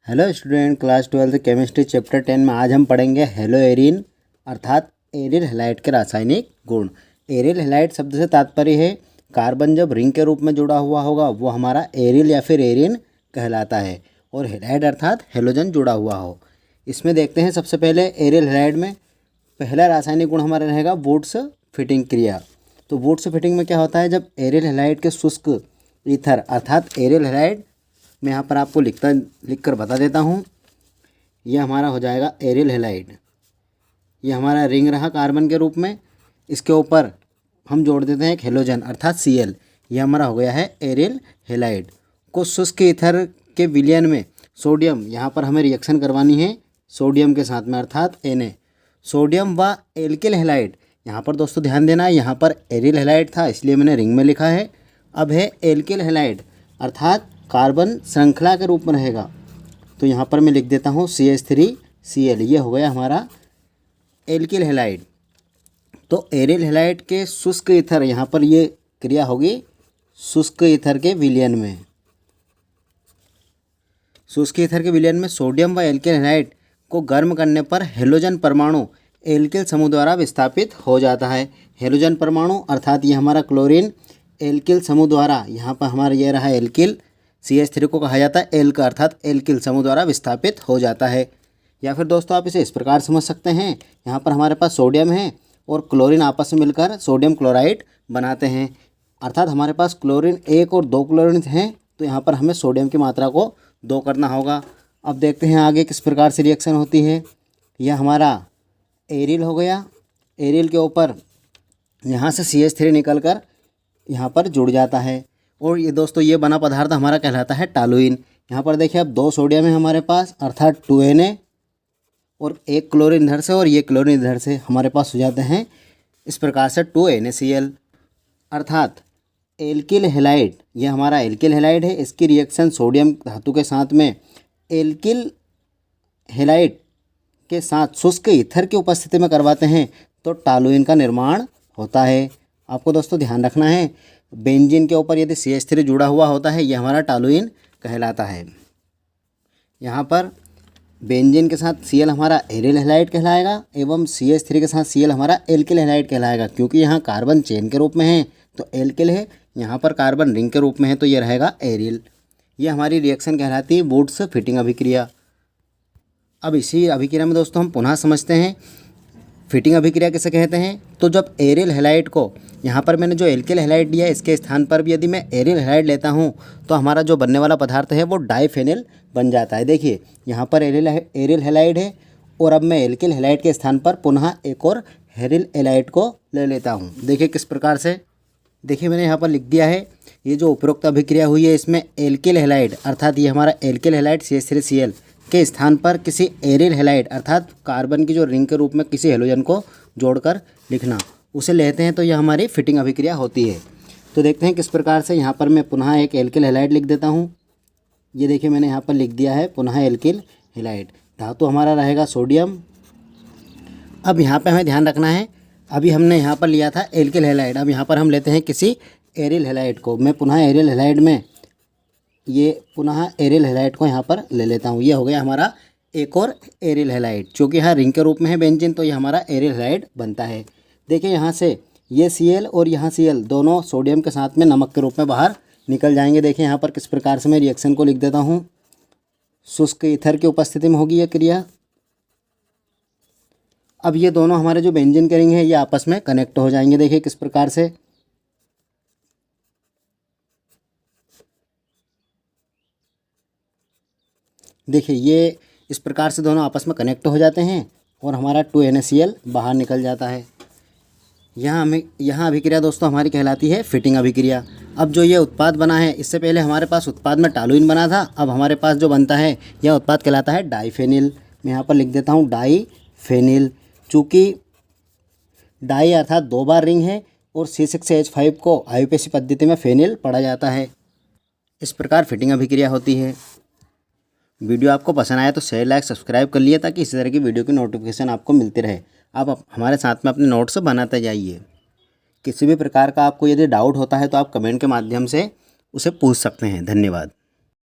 Hello student, class 12 chemistry chapter 10 में आज हम पढ़ेंगे हेलो एरिन अर्थात एरिल हैलाइड के रासायनिक गुण। एरिल हैलाइड शब्द से तात्पर्य है कार्बन जब रिंग के रूप में जुड़ा हुआ होगा वो हमारा एरिल या फिर एरिन कहलाता है, और हैलाइड अर्थात हेलोजन जुड़ा हुआ हो। इसमें देखते हैं सबसे पहले एरिल हैलाइड में पहला रासायनिक गुण हमारा रहेगा वुड्स फिटिंग क्रिया। तो वुड्स फिटिंग में क्या होता है, जब एरिल हैलाइड के शुष्क ईथर अर्थात एरिल हैलाइड, मैं यहाँ पर आपको लिख कर बता देता हूँ। यह हमारा हो जाएगा एरिल हैलाइड। ये हमारा रिंग रहा कार्बन के रूप में, इसके ऊपर हम जोड़ देते हैं एक हेलोजन अर्थात Cl। यह हमारा हो गया है एरिल हैलाइड। को शुष्क ईथर के विलयन में सोडियम, यहाँ पर हमें रिएक्शन करवानी है सोडियम के साथ में अर्थात Na। सोडियम व एल्किल हैलाइड, यहाँ पर दोस्तों ध्यान देना, यहाँ पर एरिल हैलाइड था इसलिए मैंने रिंग में लिखा है। अब है एल्किल हैलाइड अर्थात कार्बन श्रृंखला के रूप में रहेगा, तो यहाँ पर मैं लिख देता हूँ CH3Cl। ये हो गया हमारा एल्किल हैलाइड। तो एरिल हैलाइड के शुष्क ईथर, यहाँ पर ये क्रिया होगी शुष्क ईथर के विलयन में। शुष्क ईथर के विलयन में सोडियम व एल्किल हैलाइड को गर्म करने पर हेलोजन परमाणु एल्किल समूह द्वारा विस्थापित हो जाता है। हेलोजन परमाणु अर्थात ये हमारा क्लोरीन एल्किल समूह द्वारा, यहाँ पर हमारा ये रहा एल्किल, CH3 को कहा जाता है एल्क अर्थात एल्किल समूह द्वारा विस्थापित हो जाता है। या फिर दोस्तों आप इसे इस प्रकार समझ सकते हैं, यहाँ पर हमारे पास सोडियम है और क्लोरीन आपस में मिलकर सोडियम क्लोराइड बनाते हैं, अर्थात हमारे पास क्लोरीन 1 और 2 क्लोरीन हैं, तो यहाँ पर हमें सोडियम की मात्रा को 2 करना होगा। अब देखते हैं आगे किस प्रकार से रिएक्शन होती है। यह हमारा एरिल हो गया, एरिल के ऊपर यहाँ से CH3 निकल कर यहाँ पर जुड़ जाता है, और ये दोस्तों ये बना पदार्थ हमारा कहलाता है टालुइन। यहाँ पर देखिए अब 2 सोडियम है हमारे पास अर्थात 2Na, और 1 क्लोरीन इधर से और ये क्लोरीन इधर से, हमारे पास हो जाते हैं इस प्रकार से 2NaCl अर्थात एल्किल हैलाइड। ये हमारा एल्किल हैलाइड है, इसकी रिएक्शन सोडियम धातु के साथ में एल्किल हैलाइड के साथ शुष्क ईथर की उपस्थिति में करवाते हैं तो टालुइन का निर्माण होता है। आपको दोस्तों ध्यान रखना है, बेंजीन के ऊपर यदि CH3 जुड़ा हुआ होता है यह हमारा टालुइन कहलाता है। यहाँ पर बेंजीन के साथ Cl हमारा एरिल हैलाइड कहलाएगा एवं CH3 के साथ Cl हमारा एल्किल हैलाइड कहलाएगा, क्योंकि यहाँ कार्बन चेन के रूप में है तो एल्किल है, यहाँ पर कार्बन रिंग के रूप में है तो ये रहेगा एरिल। ये हमारी रिएक्शन कहलाती है वुड्स फिटिंग अभिक्रिया। अब इसी अभिक्रिया में दोस्तों हम पुनः समझते हैं फिटिंग अभिक्रिया किसे कहते हैं। तो जब एरिल हैलाइड को, यहाँ पर मैंने जो एल्किल हैलाइड लिया इसके स्थान पर भी यदि मैं एरिल हैलाइड लेता हूँ तो हमारा जो बनने वाला पदार्थ है वो डाइफेनिल बन जाता है। देखिए यहाँ पर एरिल हैलाइड है और अब मैं एल्किल हैलाइड के स्थान पर पुनः एक और एरिल हैलाइड को ले लेता हूँ। देखिए किस प्रकार से, देखिए मैंने यहाँ पर लिख दिया है, ये जो उपरोक्त अभिक्रिया हुई है इसमें एल्किल हैलाइड अर्थात ये हमारा एल्किल हैलाइड CH3Cl के स्थान पर किसी एरिल हैलाइड अर्थात कार्बन की जो रिंग के रूप में किसी हेलोजन को जोड़कर लिखना, उसे लेते हैं तो यह हमारी फिटिंग अभिक्रिया होती है। तो देखते हैं किस प्रकार से। यहाँ पर मैं पुनः एक एल्किल हैलाइड लिख देता हूँ। ये देखिए मैंने यहाँ पर लिख दिया है पुनः एल्किल हैलाइड, धातु हमारा रहेगा सोडियम। अब यहाँ पर हमें ध्यान रखना है, अभी हमने यहाँ पर लिया था एल्किल हैलाइड, अब यहाँ पर हम लेते हैं किसी एरिल हैलाइड को। मैं पुनः एरिल हैलाइड में ये पुनः एरिल हैलाइड को यहाँ पर ले लेता हूँ। ये हो गया हमारा एक और एरिल हैलाइड, जो कि यहाँ रिंग के रूप में है बेंजीन, तो ये हमारा एरिल हैलाइड बनता है। देखिए यहाँ से ये Cl और यहाँ Cl दोनों सोडियम के साथ में नमक के रूप में बाहर निकल जाएंगे। देखिए यहाँ पर किस प्रकार से मैं रिएक्शन को लिख देता हूँ। शुष्क ईथर की उपस्थिति में होगी यह क्रिया। अब ये दोनों हमारे जो बेंजीन के रिंग है ये आपस में कनेक्ट हो जाएंगे। देखिए किस प्रकार से, देखिए ये इस प्रकार से दोनों आपस में कनेक्ट हो जाते हैं और हमारा 2NaCl बाहर निकल जाता है। यहाँ अभिक्रिया दोस्तों हमारी कहलाती है फिटिंग अभिक्रिया। अब जो ये उत्पाद बना है, इससे पहले हमारे पास उत्पाद में टालुइन बना था, अब हमारे पास जो बनता है यह उत्पाद कहलाता है डाइफेनिल। मैं यहाँ पर लिख देता हूँ डाइफेनिल। चूँकि डाई अर्थात 2 बार रिंग है और C6H5 को IUPAC पद्धति में फेनिल पढ़ा जाता है। इस प्रकार फिटिंग अभिक्रिया होती है। वीडियो आपको पसंद आया तो शेयर लाइक सब्सक्राइब कर लिए ताकि इसी तरह की वीडियो की नोटिफिकेशन आपको मिलती रहे। आप हमारे साथ में अपने नोट्स बनाते जाइए। किसी भी प्रकार का आपको यदि डाउट होता है तो आप कमेंट के माध्यम से उसे पूछ सकते हैं। धन्यवाद।